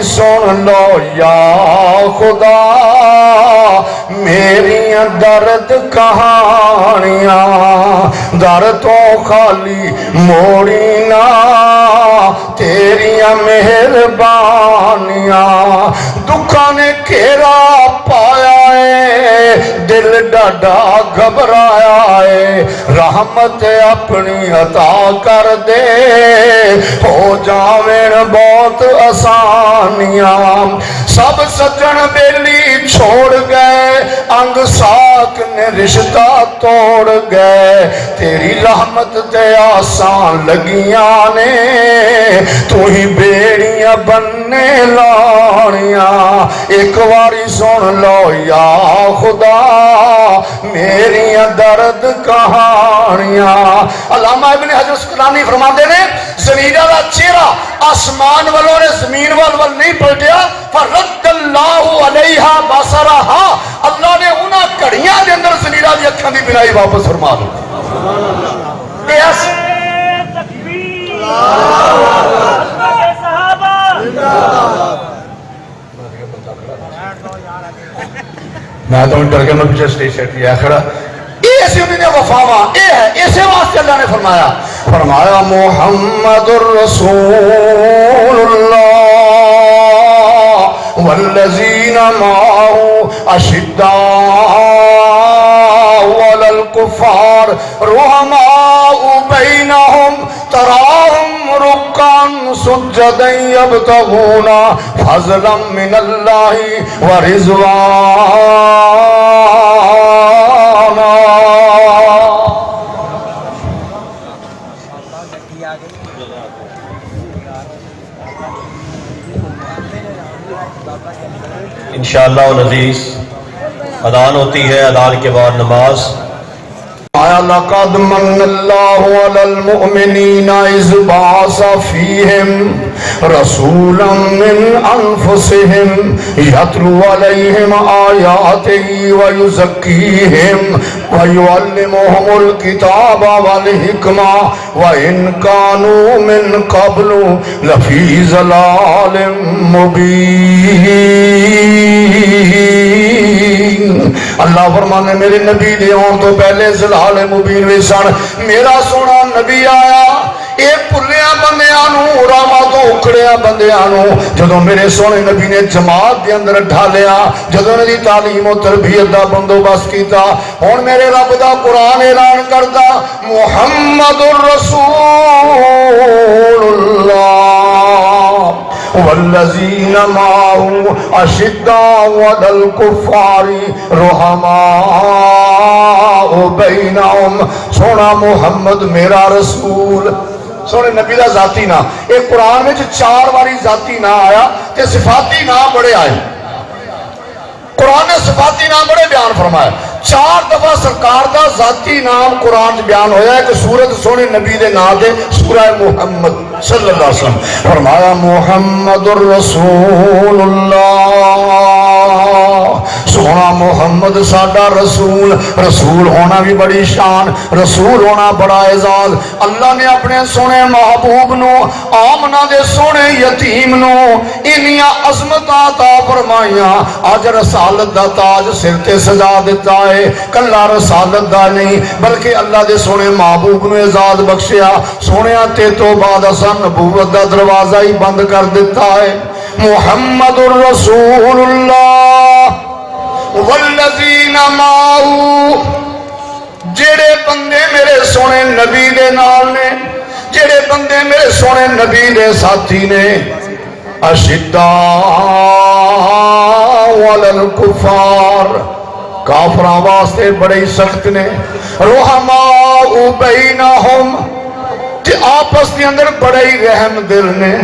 سن لو یا خدا میری درد کہانیاں، در تو خالی موڑی نہ تیریاں مہربانیاں، دکھاں نے گھیرا پایا ہے دل ڈاڈا گھبرایا ہے، رحمت اپنی عطا کر دے ہو جاویں بہت آسانیاں، سب سجن بیلی چھوڑ گئے انگ ساک نے رشتہ توڑ گئے، تیری رحمت تے آسان لگیاں نے تو ہی بیڑیاں بننے لانیاں، ایک واری سن لو یا خدا میری درد کہانیاں۔ علامہ ابن حجر اسقلانی فرماتے نے زمینہ دا چہرہ آسمان والوں نے زمین وال نہیں پلٹیا، فرد اللہ علیہا بصرہا، اللہ نے انہاں کڑیاں دے اندر زمینہ دی اکھاں دی بنائی واپس فرما دی۔ میں تو ڈر کے میں پیچھے سٹیج سیٹ کیا کھڑا، ایسے انہوں نے وفاوا اے ہے، اسے واسطے اللہ نے فرمایا محمد الرسول اللہ والذین معه اشداء علی الکفار رحماء بینہم تراہم رکعا سجدا یبتغون فضلا من اللہ ورضوانا۔ انشاءاللہ العزیز اذان ہوتی ہے، اذان کے بعد نماز۔ لقد من اللہ علی المؤمنین اذ بعث فیہم رسولا من انفسہم یتلو علیہم آیاتہ ویزکیہم ویعلمہم الکتاب والحکمہ وإن کانوا من قبل لفی ضلال مبین۔ اللہ فرمانے میرے نبی دے آن تو پہلے ضلال مبین وی سن، میرا سونا نبی آیا اے پلیاں بندیاں راما تو اکڑیاں بندیاں جدوں میرے سونے نبی نے جماعت دے اندر ڈھالیا، جدوں انہاں دی تعلیم و تربیت دا بندوبست کیتا، ہن میرے رب دا قرآن اعلان کردا محمد الرسول اللہ والذین معه اشداء علی الکفار رحماء بینہم۔ سونا محمد میرا رسول، سونے نبی دا ذاتی نام، ایک قرآن میں 4 باری ذاتی نام آیا تے صفاتی نام بڑے آئے، قرآن نے صفاتی نام بڑے بیان فرمایا، 4 دفعہ سرکار دا ذاتی نام قرآن بیان ہویا ہے کہ سورت سونے نبی دے نام دے سورہ محمد صلی اللہ علیہ وسلم فرمایا محمد الرسول اللہ، سونا محمد ساڈا رسول، رسول ہونا بھی بڑی شان، رسول ہونا بڑا اعزاز۔ اللہ نے اپنے سونے محبوب نو آمنہ دے سونے یتیم نو انیاں عظمتاں عطا فرمائیاں، آج رسالت دا تاج سر تے سجا دیتا ہے، کلا رسالت دا نہیں بلکہ اللہ دے سونے محبوب نو اعزاز بخشیا، سونے تے تو بعد اساں نبوت دا دروازہ ہی بند کر دیتا ہے۔ محمد الرسول اللہ والذین معه، جڑے بندے میرے سونے نبی دے نال نے، جڑے بندے میرے سونے نبی دے ساتھی نے، اشداء علی الکفار، کافراں واسطے بڑے سخت نے، رحماء بینہم، تے آپس کے اندر بڑے ہی رحم دل نے۔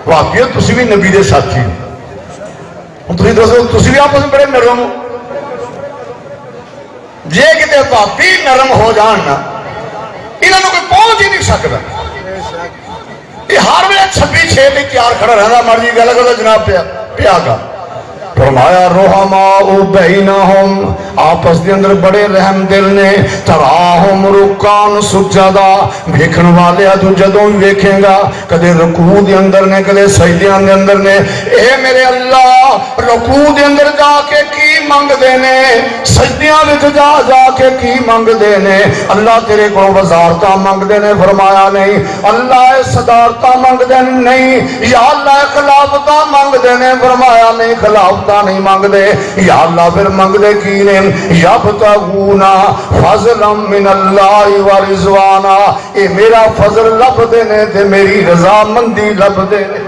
واقعی تسی بھی نبی دے ساتھی ہو، تسی بھی آپس میں بڑے نرم ہو، جے کتے بھابی نرم ہو جان نا انہوں نے کوئی پہنچ ہی نہیں سکتا، یہ ہر ویلے 26-6 بھی تیار کھڑا رہنا، مرضی گل کرتا جناب پیا گا، फरमाया रुहमाउ बैनहुम, आपस के अंदर बड़े रहम दिल ने। तराहुम रुकान सुजदा, वेखण वाले तू जदों भी वेखेगा कदे रुकू दे अंदर ने कदे सजदियां दे अंदर ने। ए मेरे अल्लाह रुकू दे अंदर जाके की मंगदे ने, सजदियां विच जा जाके की मंगदे ने। अल्लाह तेरे को वजारतां मंगदे ने, फरमाया नहीं। अल्लाह सदारतां मंगदे नहीं, या अल्लाह खिलाफतां मंगदे ने, फरमाया नहीं खिलाफ नहीं मांगदे। या अल्लाह फिर मंगदे की ने, यबतगूना फज़लन मिनल्लाहि व रिज़वाना, ए मेरा फजल लभदे ने ते मेरी रजामंदी लभदे ने।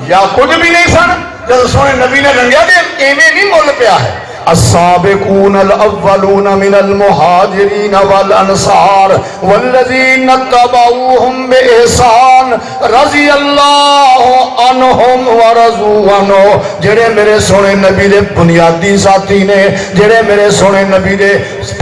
या कुछ भी नहीं सन जब सोने नबी ने रंगिया ते एवें नहीं मुल पिया है। अस्साबिकून अल-अव्वलून मिनल मुहाजिरीन वल अंसार वल्लज़ीन तबऊहुम बिइहसान रज़ियल्लाहु अन्हुम व रज़ू अन्हु। जेड़े मेरे सोने नबी दे बुनियादी साथी ने, जेड़े मेरे सोने नबी दे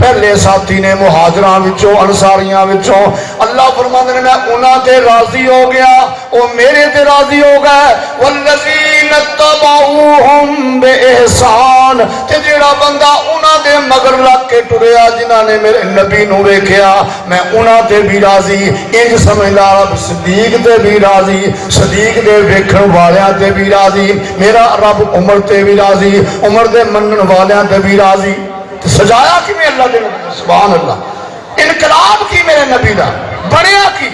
पहले साथी ने मुहाजरां विचों अंसारियां विचों, अल्लाह फरमांदे ने मैं उन्हां ते राजी हो गया, ओ मेरे ते राजी हो गए। वल्लज़ीन तबऊहुम बिइहसान, ते जेड़ा बंदा उन्हां दे मगर लग के टुरिया जिन्हां ने मेरे नबी नूं वेखिया मैं उन्हां ते भी राजी। इंज समझ ला रब सदीक ते भी राजी, सदीक दे वेखण वालियां ते भी राजी, मेरा रब उमर ते भी राजी, उमर दे मनण वालियां ते भी राजी। ते सजाया कि मैं अल्लाह दे नबी, सुभान अल्लाह। इनकलाब की मेरे नबी दा बनया की।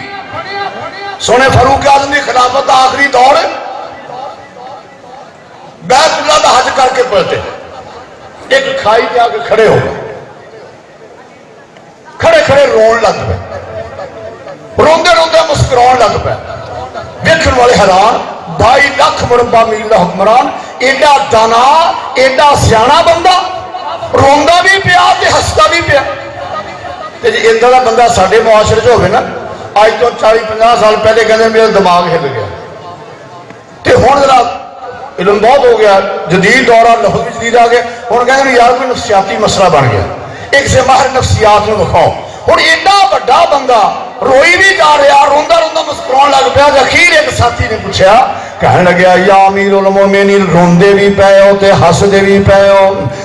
सोने फारूक आजम दी खिलाफत दा आखिरी दौर बैतुल्लाह दा हज करके पलटे, एक खाई पे आके खड़े हो गए, खड़े खड़े रोन लग पे, रोंदे रोंदे मुस्कुराने लग पे। देखने वाले हैरान, 22 लाख मुरब्बा मील का हुक्मरान, एडा दाना एडा सियाना बंदा रोंदा भी पिया ते हसदा भी पिया। ते जे इदां दा बंदा साडे मुआशरे च होवे ना, अज तो 40-50 साल पहले कहते मेरा दिमाग हिल गया, ते हुण जरा इल्म बहुत हो गया, जदीद दौर आ, लफ्ज़ भी जदीद आ गए। हुण कहते यार कोई नफसियाती मसला बन गया, एक से माहिर नफसियात में दिखाओ। हुण एडा वड्डा बंदा रोई भी जा रहा, रोंदा रोंदा मुस्कुराने लग पिया। अखीर एक साथी ने पूछा, कहने लगे या अमीरुल मोमिनीन, रोंदे भी पे हो ते हसदे भी पे हो।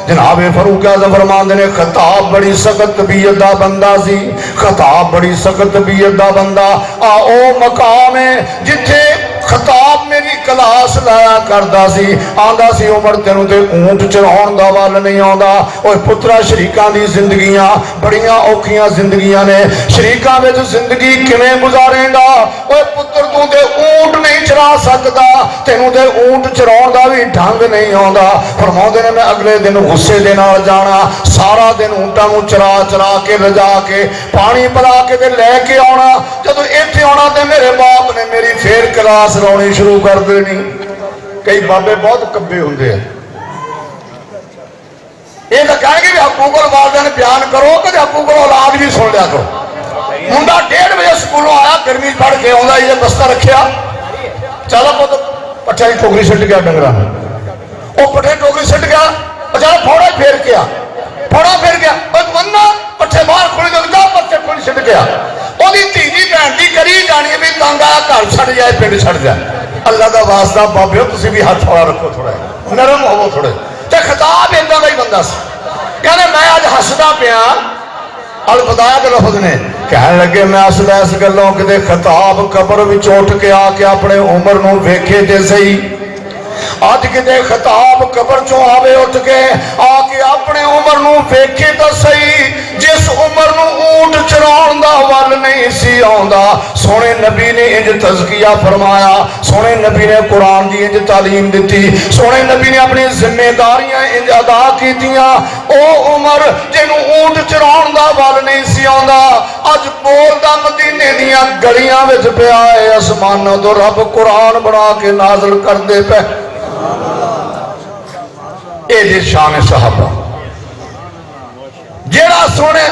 जनाब फारूक आज़म फरमांदे ने खताब बड़ी सख्त तबीयत दा बंदा सी, खताब बड़ी सख्त तबीयत दा बंदा। आ ओ मकाम है जिथे खताब मेरी क्लास लाया करदा सी, आंदा सी उमर तेनू ते ऊंट चराउण दा वल नहीं आउंदा। ओए पुत्रा शरीकां दी जिंदगियां बड़ियां औखियां जिंदगियां ने, शरीकां विच जिंदगी किवें गुजारेगा? ओए पुत्र तू ते ऊंट नहीं चरा सकदा, तेनू ते ऊंट चराउण दा भी ढंग नहीं आउंदा। फरमाउंदे ने मैं अगले दिन गुस्से दे नाल जाना, सारा दिन ऊंटां नूं चरा चरा के रजा के पानी पिला के ते लैके आउणा। जदों इत्थे आउणा ते मेरे बाप ने मेरी फेर क्लास लाउणी शुरू कर देनी। कई बाबे बहुत कब्बे हुंदे हैं, ये तो कहेंगे भी हकूकुल वालिदैन बयान करो, कदे हकूकुल औलाद भी सुन लिया करो। मुंडा 1:30 बजे स्कूलों आया, गर्मी पढ़ के आउंदा, ये बस्ता रखिया, चलो पुत पट्ठे की टोकरी सिट गया डंगरा, वो पट्ठे टोकरी सिट गया, चलो फोड़ा फेर के आ, फोड़ा फेर गया, बंदा पट्ठे बाहर खुली तो जा, पट्ठे खुली सिट गया। ओदी धीजी भैन दी करी जानी भी तंग आ, घर छड़ जाए पिंड छड़ जाए। अल्लाह का वास्ता बाबे तुसीं भी हाथ थोड़ा रखो, थोड़ा नरम होवो थोड़े। ते खिताब इदां दा ही बंदा सी, कहने मैं अज हसदा पिया। अलबदाया के लफ्ज ने कहने लगे मैं हसदा इस गल्लों कि खिताब कबर विच उठ के आके अपने उमर नूं वेखे ते सही। अज किते खिताब कबर चो आवे उठ के आके अपने उमर नूं वेखे तो सही, जिस उमर नूं ऊंट चराउण दा वल नहीं सी आउंदा। सोने नबी ने इंज तज़किया फरमाया, सोने नबी ने कुरान दी इंज तालीम दिती, सोने नबी ने अपनी जिम्मेदारियां इंज अदा कीतियां। ओ उमर जिन्हों ऊंट चराउण दा वल नहीं सी आउंदा, अज बोलदा मदीने दियां गलियां विच पिया है, आसमानों तो रब कुरान बना के नाज़िल करदे पे। ये शान सहाबा जेड़ा सोने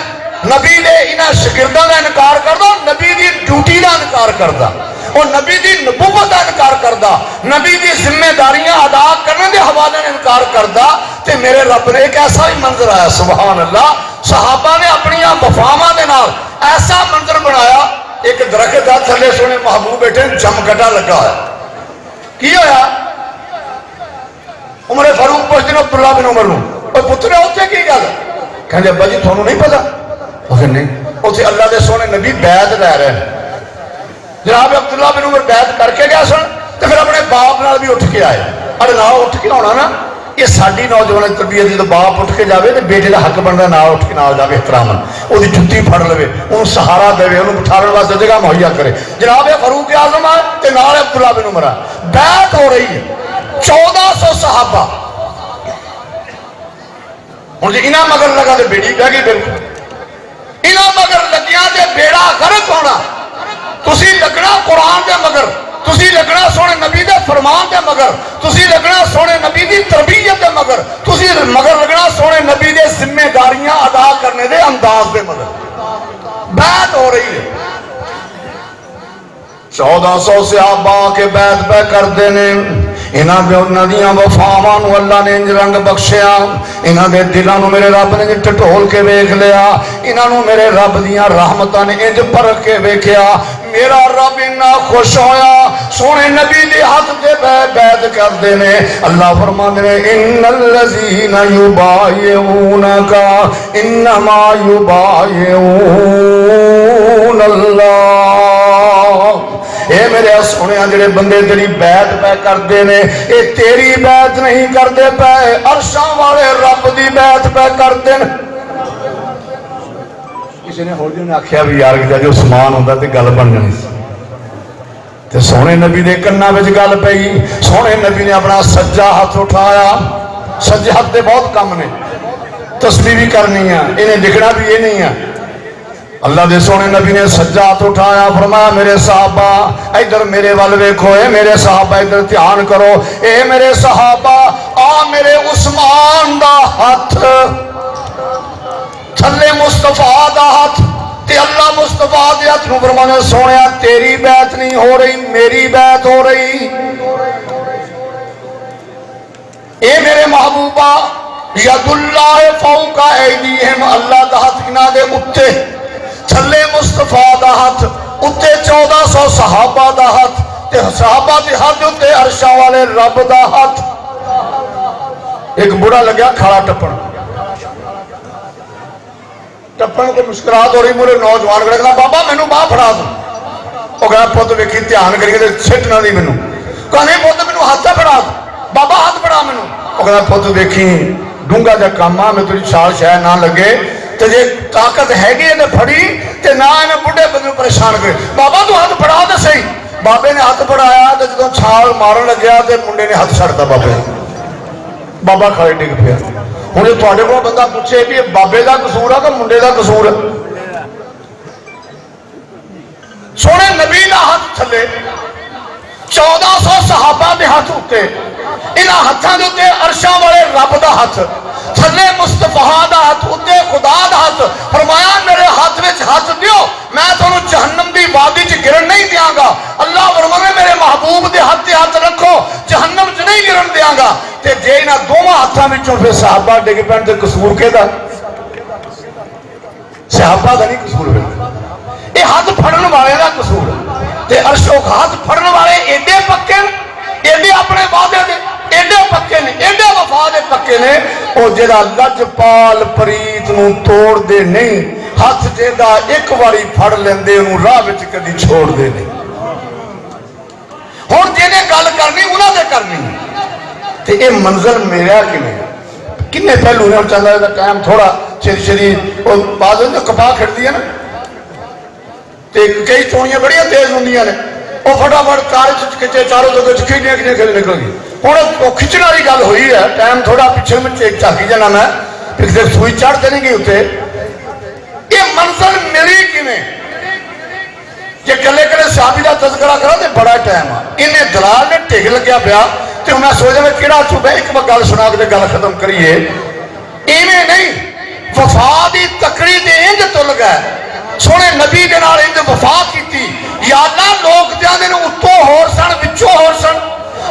नबी ने इन्हां शागिर्दां दा इनकार करदा, नबी दी ड्यूटी दा इनकार करदा, और नबी दी नबूवत दा इनकार करदा, नबी दी जिम्मेदारियां अदा करने के हवाले ने इनकार करदा। ते मेरे रब ने एक ऐसा ही मंजर आया, सुभान अल्लाह। सहाबा ने अपनी वफावां दे नाल ऐसा मंजर बनाया, एक दरख्त दा थल्ले सोने महबूब बैठे, जमकटा लगा है। की होया? उमर ਪੁੱਛਦੇ ਨੇ ਅਬਦੁੱਲਾ ਬਿਨ ਉਮਰ ਨੂੰ, ਉਹ ਪੁੱਤਰਾ ਉੱਥੇ ਕੀ ਗੱਲ? ਕਹਿੰਦੇ ਅੱਬਾ ਜੀ ਤੁਹਾਨੂੰ ਨਹੀਂ ਪਤਾ? ਉਹ ਕਹਿੰਦੇ ਨਹੀਂ, ਉੱਥੇ ਅੱਲਾ ਦੇ ਸੋਹਣੇ ਨਬੀ ਬੈਤ ਲੈ ਰਹੇ ਨੇ। ਜਨਾਬ ਅਬਦੁੱਲਾ ਬਿਨ ਉਮਰ ਬੈਤ ਕਰਕੇ ਗਿਆ ਸਨ ਤੇ ਫਿਰ ਆਪਣੇ ਬਾਪ ਨਾਲ ਵੀ ਉੱਠ ਕੇ ਆਏ। ਅਰੇ ਨਾਲ ਉੱਠ ਕੇ ਆਉਣਾ ਨਾ, ਇਹ ਸਾਡੀ ਨੌਜਵਾਨ ਤਰਬੀਅਤ। ਜਦੋਂ ਬਾਪ ਉੱਠ ਕੇ ਜਾਵੇ ਤੇ ਬੇਟੇ ਦਾ ਹੱਕ ਬਣਦਾ ਨਾਲ ਉੱਠ ਕੇ ਨਾਲ ਜਾਵੇ, ਇhtਰਾਮਨ ਉਹਦੀ ਜੁੱਤੀ ਫੜ ਲਵੇ, ਉਹਨੂੰ ਸਹਾਰਾ ਦੇਵੇ, ਉਹਨੂੰ ਬਿਠਾਉਣ ਵਾਸਤੇ ਜਗ੍ਹਾ ਮੁਹੱਈਆ ਕਰੇ। ਜਨਾਬ ਇਹ ਫਾਰੂਕ ਆਜ਼ਮ ਆ ਤੇ ਨਾਲ ਅਬਦੁੱਲਾ ਬਿਨ ਉਮਰ ਆ, ਬੈਤ ਹੋ ਰਹੀ ਹੈ 1400 ਸਹਾਬਾ। ਹੁਣ ਜੇ ਇਹਨਾਂ ਮਗਰ ਲਗਾ ਤੇ ਬੇੜੀ ਬਹਿ ਗਈ। ਬਿਲਕੁਲ ਇਹਨਾਂ ਮਗਰ ਲੱਗਿਆ ਤੇ ਬੇੜਾ ਗਰਕ ਹੋਣਾ। ਤੁਸੀਂ ਲੱਗਣਾ ਕੁਰਾਨ ਦੇ ਮਗਰ, ਤੁਸੀਂ ਲੱਗਣਾ ਸੋਹਣੇ ਨਬੀ ਦੇ ਫਰਮਾਨ ਦੇ ਮਗਰ, ਤੁਸੀਂ ਲੱਗਣਾ ਸੋਹਣੇ ਨਬੀ ਦੀ ਤਰਬੀਅਤ ਦੇ ਮਗਰ, ਤੁਸੀਂ ਮਗਰ ਲੱਗਣਾ ਸੋਹਣੇ ਨਬੀ ਦੇ ਜ਼ਿੰਮੇਦਾਰੀਆਂ ਅਦਾ ਕਰਨੇ ਦੇ ਅੰਦਾਜ਼ ਦੇ ਮਗਰ। बैत हो रही है। 1400 सहाबा के बैत पै करते ने। इन्हों दियां वफावां नूं अल्लाह ने इंज रंग बख्शिया, इन्हां दे दिलां नूं मेरे रब ने टटोल के वेख लिया, इन्हां नूं मेरे रब दियां रहमतां ने इंज परख के वेख्या। मेरा रब इन्ना खुश होया, सोने नबी दे हाथ ते बैत करते ने। अल्लाह फरमांदे ने इन्नल्लज़ीना युबायिऊनका इन्नमा युबायिऊनल्लाह। ए मेरे सोने जेडे बंदे तेरी बैत पै करते ने, ये तेरी बैत नहीं करते पै, अरशां वाले रब दी बैत पै करते ने। किसी ने होली ने आख्या भी यार जो समान होंदा ते गल बन जानी सी। ते सोने नबी दे कन्नां विच गल पई। सोने नबी ने अपना सज्जा हाथ उठाया। सज्जे हाथ दे बहुत कम ने, तस्बीह भी करनी है, इन्हें लिखना भी ये नहीं है। अल्लाह दे सोने नबी ने सज्जा हाथ उठाया, फरमाया मेरे सहाबा इधर मेरे वाल वेखो, ए मेरे सहाबा इधर ध्यान करो, ए मेरे सहाबा आ मेरे उस्मान दा हाथ थले मुस्तफा दा हाथ ते अल्लाह मुस्तफा दे हाथ नूं फरमाने सोनिया तेरी बैत नहीं हो रही, मेरी बैत हो रही। ए मेरे महबूबा यदुल्लाह फौका ऐदीहिम, अल्लाह दा हाथ इन्हां दे उत्ते, थले मुस्तफा दा हाथ उत्ते 1400 सहाबा दा हाथ ते सहाबा दे हाथ उत्ते अरशां वाले रब दा हाथ। एक बुढ़ा लग्या खाला टप्पण टप्पण को मुस्कुराहट हो रही, मेरे नौजवान कहना बाबा मैनू बाह फड़ा दो। वो कहना पुत वेखी ध्यान करिए सिट ना दी मैनू। कहने पुत मैनू हाथ फड़ा दो, बाबा हाथ फड़ा मैनू। वो कहना पुत वेखी डूंगा जा काम आ, मैं तेरी छाल शायद ना लगे, ते जे ताकत हैगी इन्हें फड़ी ते ना इन्हें बुढ़े बंदे परेशान करे। बाबा तू हाथ फड़ा तो सही। बाबे ने हाथ फड़ाया तो जो छाल मारन लग्या तो मुंडे ने हाथ छड़ता बाबे, बाबा खड़े डिग पिया। हूँ जो थोड़े को बंदा पूछे भी बाबे का कसूर है कि मुंडे का कसूर है? सोने नबी का हाथ थले 1400 सहाबा के हाथ उत्ते, इन्हां हाथों के उत्ते अरशां वाले रब का हाथ, थले मुस्तफा का हाथ, उत्ते खुदा का हाथ। फरमाया मेरे हाथ में हाथ दियो, मैं तुहानू जहन्नम की वादी च गिरन नहीं दियांगा। अल्लाह फरमावे मेरे महबूब के हाथ से हाथ रखो, जहन्नम च नहीं गिरन दियांगा। ते जे इन्हां दोवां हाथों विचों फिर सहाबा डिग पैण ते कसूर किहदा? सहाबा का नहीं कसूर, ये हाथ फड़न वाले का कसूर। ते अरशो हाथ फड़न वाले एडे पक्के ने, एडे अपने वादे दे एडे पक्के ने, एडे वफा दे पक्के ने। वो जेड़ा लजपाल प्रीत नूं तोड़दे नहीं, हाथ जेदा एक बारी फड़ लेंदे उन्होंने राह विच कदी छोड़दे नहीं। हुण जिहने गल करनी उन्हां दे करनी ते ये मंजर मेरा किन्ने पहलू ने चलदा दा टाइम थोड़ा चिर बाद कपा खिड़दी है ना, ते कई चोणियां बड़ियां तेज होंदियां ने, वो फटाफट कार खिंचे चारों जगह खिंचने निकल गई। हुण खिंचण वाली गल हुई है, टाइम थोड़ा पिछे में झाकी जाना मैं, किसी सूई चढ़ ते नहीं गई उत्ते। ये मंजर मिली किवें? जे कले कले साहबी का तस्करा करा तो बड़ा टाइम आ। इन्हें दलाल ने ढिग लग्या पिया ते मैं सोचा मैं किहड़ा चुभा एक बार गल सुना के गल खत्म करिए। इवें नहीं, वफा की तकड़ी ते इंज तुल गए, सोने नबी दे नाल इंज वफा की। या अल्लाह लोग जांदे ने उत्तों होर सन विचों होर सन।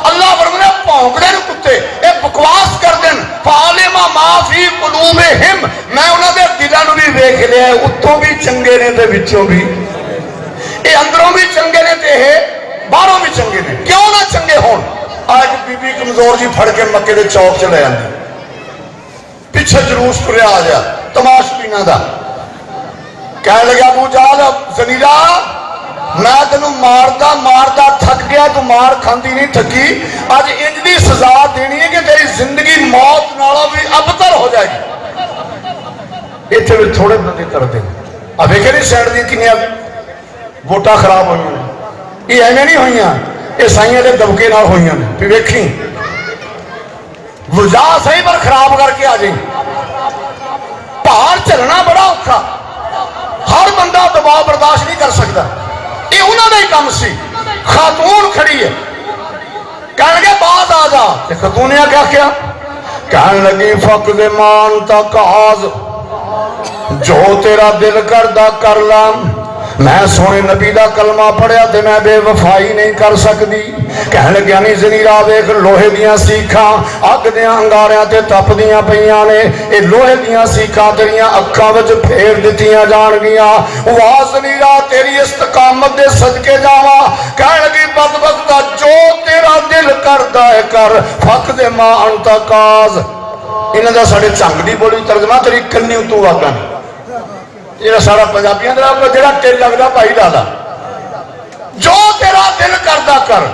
अल्लाह फरमांदा भौंकदे ने कुत्ते, ये बकवास करदे ने। फालिमा माफी कुलूबिहिम, मैं उन्हां दे दिलां नूं भी वेख लिया, उत्तों भी चंगे ने ते विचों भी, ये अंदरों भी चंगे ने ते बाहरों भी चंगे ने। क्यों ना चंगे होण? आज बीबी कमजोर जी फड़ के मक्के दे चौक च ले आंदी, ਪਿੱਛੇ ਜਲੂਸ ਤੁਰਿਆ ਆ ਜਾ ਤਮਾਸ਼ਬੀਨਾਂ ਦਾ। ਕਹਿਣ ਲੱਗਿਆ ਅਬੂ ਜਾਹਲ ਜ਼ਨੀਰਾ ਮੈਂ ਤੈਨੂੰ ਮਾਰਦਾ ਮਾਰਦਾ ਥੱਕ ਗਿਆ, ਤੂੰ ਮਾਰ ਖਾਂਦੀ ਨਹੀਂ ਥੱਕੀ, ਅੱਜ ਇੰਜ ਦੀ ਸਜ਼ਾ ਦੇਣੀ ਹੈ ਕਿ ਤੇਰੀ ਜ਼ਿੰਦਗੀ ਮੌਤ ਨਾਲੋਂ ਵੀ ਅਬਤਰ ਹੋ ਜਾਏਗੀ। ਇੱਥੇ ਵੀ ਥੋੜੇ ਬੰਦੇ ਕਰਦੇ ਆ ਵੇਖੇ ਨਹੀਂ ਸਾਈਡ ਦੀਆਂ ਕਿੰਨੀਆਂ ਵੋਟਾਂ ਖਰਾਬ ਹੋਈਆਂ ਨੇ। ਇਹ ਐਵੇਂ ਨਹੀਂ ਹੋਈਆਂ, ਇਹ ਸਾਈਆਂ ਦੇ ਦਬਕੇ ਨਾਲ ਹੋਈਆਂ ਨੇ। ਵੀ ਵੇਖੀ ਵਜਾ ਸਹੀ ਪਰ ਖਰਾਬ ਕਰਕੇ ਆ ਜਾਈ। ਭਾਰ ਝੱਲਣਾ ਬੜਾ ਔਖਾ, ਹਰ ਬੰਦਾ ਦਬਾਅ ਬਰਦਾਸ਼ਤ ਨਹੀਂ ਕਰ ਸਕਦਾ। ਇਹ ਉਹਨਾਂ ਦਾ ਹੀ ਕੰਮ ਸੀ। ਖਾਤੂਨ ਖੜੀ ਹੈ, ਕਹਿਣਗੇ ਬਾਜ਼ ਆ ਜਾ, ਤੇ ਖਾਤੂਨ ਨੇ ਕਿਹਾ ਕਹਿਣ ਲੱਗੀ ਫਕਦ ਮਾਨ ਤੱਕ ਆਜ਼ ਜੋ ਤੇਰਾ ਦਿਲ ਕਰਦਾ ਕਰ ਲਾ। मैं सोने नबी का कलमा पढ़िया तो मैं बेवफाई नहीं कर सकती। कह लग्या नहीं ज़नीरा वेख लोहे दियां सीखां अग दे अंगारियां ते तपदियां पईयां ने, ये लोहे दियां सीखां तेरियां अखां विच फेर दित्तियां जाणगियां। वाह ज़नीरा तेरी इस्तकामत दे सदके जावां। कह लगी बदबख्ता जो तेरा दिल करदा है कर, फक दे मां अंतकाज। इन्हां दा साडे झंग दी बोली तर्जमा तेरी कन्नी उतों वागा ये सारा पंजाबियों का जो टिल लगता भाई लाला जो तेरा दिल करदा कर।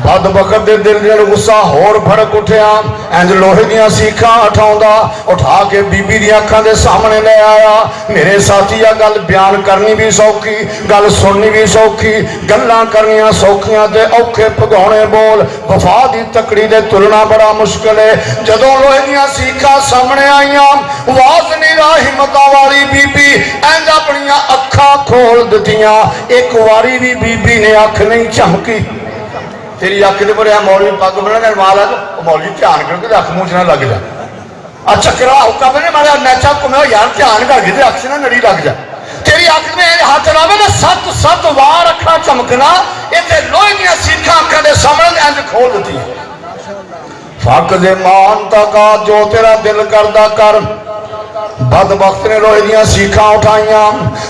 बदबखत दे दिल दे गुस्सा होर भड़क उठिया, इंज लोहे दियां सीखां उठाउंदा उठा के बीबी दी अखां दे सामने ले आया। मेरे साथी आ गल बयान करनी भी सौखी, गल सुननी भी सौखी, गल्लां करनियां सौखियां ते औखे भगाउणे बोल। वफा दी तकड़ी दे तुलना बड़ा मुश्किल है। जदों लोहे दियां सीखां सामने आईयां, वाज नीरा हिम्मतां वाली बीबी इंज अपनियां अखां खोल दित्तियां। एक वारी भी बीबी ने अख नहीं झमकी। तेरी अख के पर मौलवी पग बना माल है तो मौलवी ध्यान करके अख मूँह च ना लग जा। अच्छा करा हुक्का बने मारा नैचा घूमे यार ध्यान करके अख से ना नड़ी लग जा। तेरी अख में हाथ लावे ना सत सत वार अखा चमकना। इतने लोहे दियां सीखां अखा के सामने इंज खोल दी। फक दे मान तक जो तेरा दिल करदा कर। बदबख्त ने लोहे दियां सीखां उठाइयां,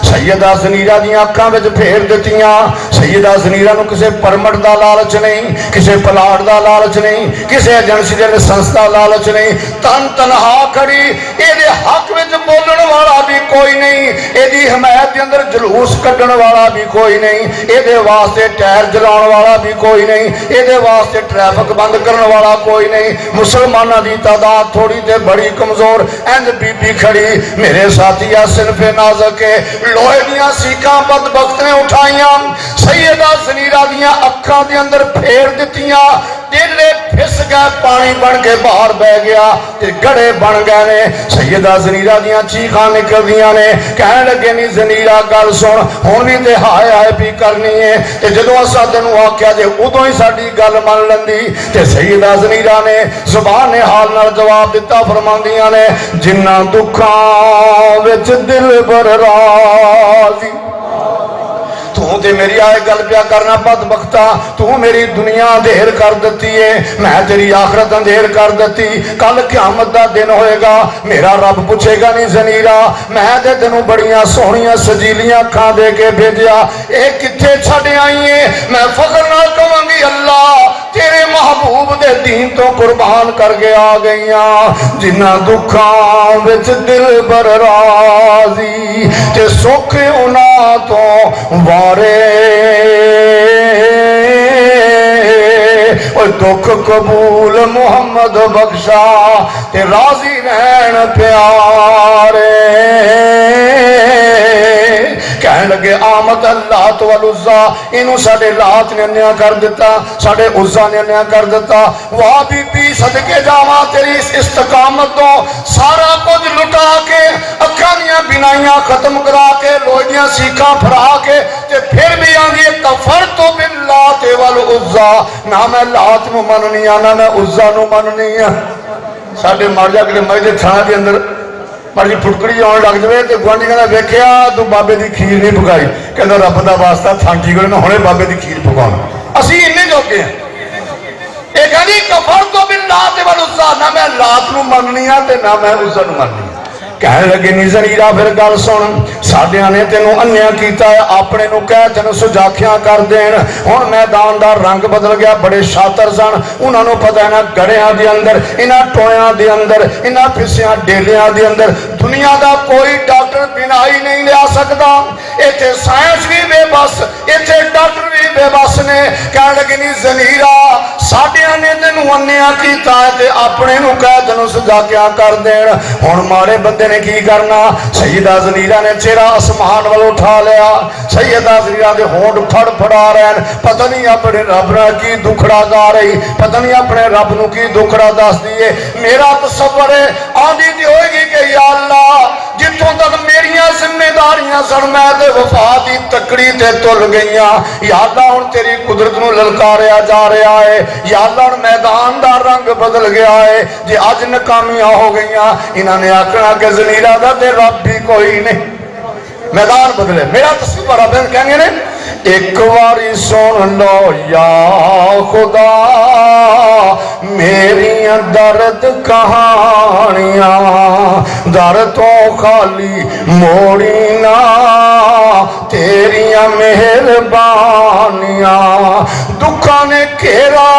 सैयदा ज़नीरा दियां अखां विच फेर दित्तियां। सैयदा ज़नीरा नूं किसी परमट दा लालच नहीं, किसी पलाट दा लालच नहीं, किसी एजेंसी दे लाइसेंस दा लालच नहीं। तन तनहा खड़ी, इहदे हक विच बोलण वाला भी कोई नहीं, इहदी हमायत दे अंदर जलूस कड्ढण वाला भी कोई नहीं, इहदे वास्ते टायर जलाउण वाला भी कोई नहीं, इहदे वास्ते ट्रैफिक बंद करन वाला कोई नहीं। मुसलमानां दी तादाद थोड़ी ते बड़ी कमजोर। इंज बीबी खड़ी मेरे साथी सिनफे नाज़क लोहे दियां सीखां बदबख्त ने उठाइयां। सैयदा ज़नीरा दियां अखां दे अंदर फेर दित्तियां। दिले फिस गए, पानी बन के बाहर बह गया ते गड़े बन गए ने। सैयदा ज़नीरा दियां चीखां निकलदियां ने। कहण लगे नी ज़नीरा गल सुन, हुण भी ते हाय हाय भी करनी है ते जदों असां तैनूं आख्या जे उदों ही साडी गल मन लैंदी। ते सैयदा ज़नीरा ने ज़ुबान हाल नाल जवाब दिता, फरमांदियां ने जिन्ना दुखां विच दिल बर राज़ी। तू ते मेरी आए गल पिया करना बदबख्ता, तू मेरी दुनिया अंधेर कर देती है, मैं तेरी आखरत अंधेर कर देती। कल क़यामत दा दिन होएगा, मेरा रब पूछेगा नहीं ज़नीरा मैं ते तेनू बड़ियां सोहणियां सजीलियां अखां दे के भेजिया, ये कित्थे छड्ड आई है? मैं फख्र नाल कहांगी अल्लाह तेरे महबूब दे दीन तो कुर्बान करके आ गईयां। जिन्हां दुखां विच दिल बर राज़ी ते सुख उन्हां तो वारे और दुख कबूल मुहम्मद बख्शा ते राजी रहन प्यारे। कहन लगे आमद अल्लाह तो वल उज़्ज़ा, इनू साडे लात ने अन्या कर दिता, साडे उज़्ज़ा ने अन्या कर दिता। वाह बीबी सदके जावा तेरी इस इस्तकामत तो सारा कुछ लुटा के अखां दियां बिनाइयां खत्म करा के लोहे दियां सीखां फरा के ते फिर भी आंदी कफर तो बिल्लाह ते वल उज़्ज़ा, ना मैं लात नूं मननी आ ना मैं उज़्ज़ा नूं मननी आ। साडे मर जा के मई दे थां दे अंदर मर्जी फुटकड़ी आने लग जाए तो गुआढ़ी कहना वेख्या तू बाबे की खीर नहीं पकाई, कहना रब का वास्ता थांटी को मैं हुणे बाबे की खीर पकाऊं। असीं इन्ने जोगे हैं। ये कहनी कफर तो बिल्लाह ते वल उज़्ज़ा, ना मैं लात नूं मननी आ ते ना मैं उज़्ज़ा नूं मननी आ। कहने लगे नी ज़नीरा फिर गल सुन, साडियां ने तेनों अन्या कीता है, अपने नूं कह तेनों सुजाखियां कर देण। हुण मैदान दा रंग बदल गया, बड़े शातर सन, उन्हां नूं पता इन्हां गड़ियां दे अंदर, इन्हां टोयां दे अंदर, इन्हां फिसियां डेलियां दे अंदर दुनिया दा कोई डॉक्टर बिनाई नहीं लिया सकदा। इत्थे साइंस भी बेबस, इत्थे डॉक्टर भी बेबस ने। कहण लगे नी ज़नीरा साडियां ने तेनों अन्या कीता है ते अपने नूं कह तेनों सुजाखियां कर देण। हुण माड़े बंदे ने की करना, सैयदा ज़नीरा ने चेहरा आसमान वाल उठा लिया। सैयदा ज़नीरा दे होंठ फड़फड़ा रहे, पता नहीं अपने रब नाल की दुखड़ा गा रही, पता नहीं अपने रब नूं की दुखड़ा दस दिए। मेरा तसव्वुर है आंदी दी होएगी कि या अल्लाह जिथों तक मेरियां जिम्मेदारियां सन मैं ते वफा दी तकड़ी ते तुल गईयां। या अल्लाह हुण तेरी कुदरत नूं ललकारिया जा रहा है। या अल्लाह हुण मैदान दा रंग बदल गया है, जे अज नाकामियां हो गईयां इन्हां ने आखना कि ज़नीरा दा ते रब भी कोई नहीं। मैदान बदले, मेरा तस्वीर रब कहेंगे ने एक बारी सुन लो या खुदा मेरी दर्द कहानियां, दर तो खाली मोड़ी ना तेरिया मेहरबानियां। दुखा ने घेरा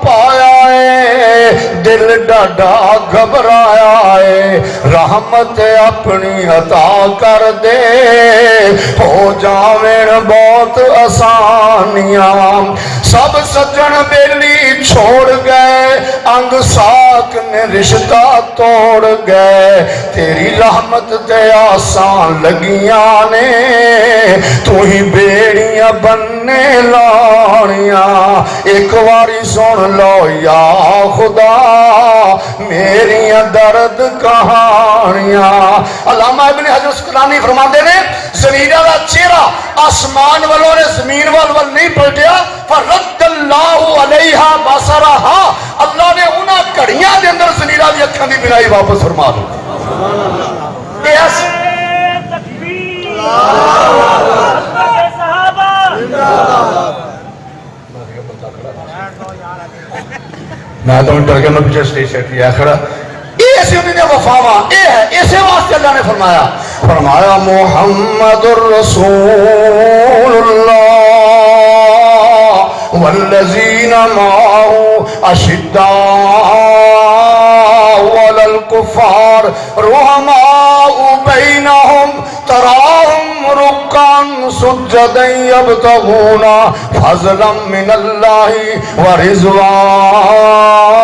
पाया है, दिल डाडा घबराया है, रहमत अपनी अता कर दे हो जावेन बहुत आसानियां। सब सज्जन बेली छोड़ गए, अंग साक ने रिश्ता तोड़ गए, तेरी रहमत ते आसान लगियां ने, तू ही बेड़ियां बनने लानियां। एक बारी सुन लो या खुदा मेरी दर्द कहानियां। अल्लामा इब्न हजर अस्कलानी फरमाते ने ज़नीरा दा चेहरा आसमान वालों ने जमीन वाल नहीं पलटिया, फरद्दल्लाहु अलैहा बसरहा, अल्लाह ने उन्हां घड़ियां दे अंदर ज़नीरा दी अखां दी बिनाई वापस फरमा दी। मैं तो डर के मैं पीछे स्टेज सेट किया खड़ा। वफावा ये है, इसे वास्ते अल्लाह ने फरमाया, फरमाया मुहम्मदुर रसूलुल्लाह वल्लज़ीना माहू अशिद्दाउ अलल कुफ़ार रुहमाउ बैनहुम तराहुम रुक्कान सुज्जदन यब्तगूना फज़लन मिनल्लाहि व रिज़वाना।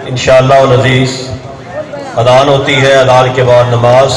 इंशाअल्लाह अज़ीज़ अदान होती है, अदान के बाद नमाज।